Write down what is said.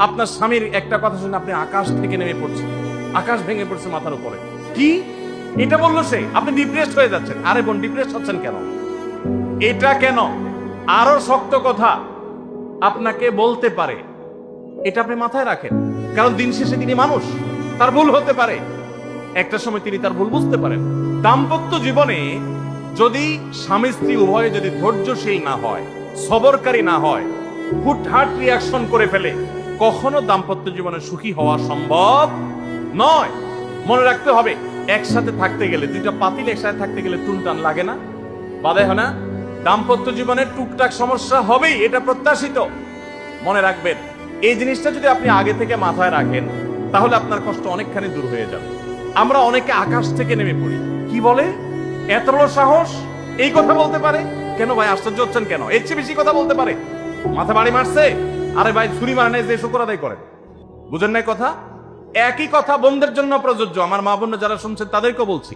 আপনার স্বামীর একটা কথা শুনে আপনি আকাশ থেকে নেমে পড়ছেন, আকাশ ভেঙে পড়ছে মাথার উপরে। কি এটা বললো সে, আপনি ডিপ্রেসড হয়ে যাচ্ছেন। আরে বোন, ডিপ্রেসড হচ্ছেন কেন? এটা কেন? আরো শক্ত কথা আপনাকে বলতে পারে, এটা আপনি মাথায় রাখেন। কারণ দিন শেষে তিনি মানুষ, তার ভুল হতে পারে, একটা সময় তিনি তার ভুল বুঝতে পারেন। দাম্পত্য জীবনে যদি স্বামী স্ত্রী উভয়ে যদি ধৈর্যশীল না হয়, সবরকারী না হয়, হুটহাট রিয়াকশন করে ফেলে, কখনো দাম্পত্য জীবনে সুখী হওয়া সম্ভব নয়। মনে রাখতে হবে, একসাথে থাকতে গেলে, দুইটা পাতিল একসাথে থাকতে গেলে টুনটান লাগে না, বাধে হয় না? দাম্পত্য জীবনে টুকটাক সমস্যা হবেই, এটা প্রত্যাশিত। মনে রাখবেন, এই জিনিসটা যদি আপনি আগে থেকে মাথায় রাখেন, তাহলে আপনার কষ্ট অনেকখানি দূর হয়ে যাবে। আমরা অনেকে আকাশ থেকে নেমে পড়ি। কি বলে? এত বড় সাহস, এই কথা বলতে পারে? কেন ভাই আশ্চর্য হচ্ছেন কেন? এর চেয়ে বেশি কথা বলতে পারে। মাথা বাড়ি মারছে? আরে ভাই, ছুরি মারে নাই যে শুকর আদায় করেন। বুঝেন নাই কথা? একই কথা বোনদের জন্য প্রযোজ্য। আমার মা বোন যারা শুনছেন তাদেরকে বলছি,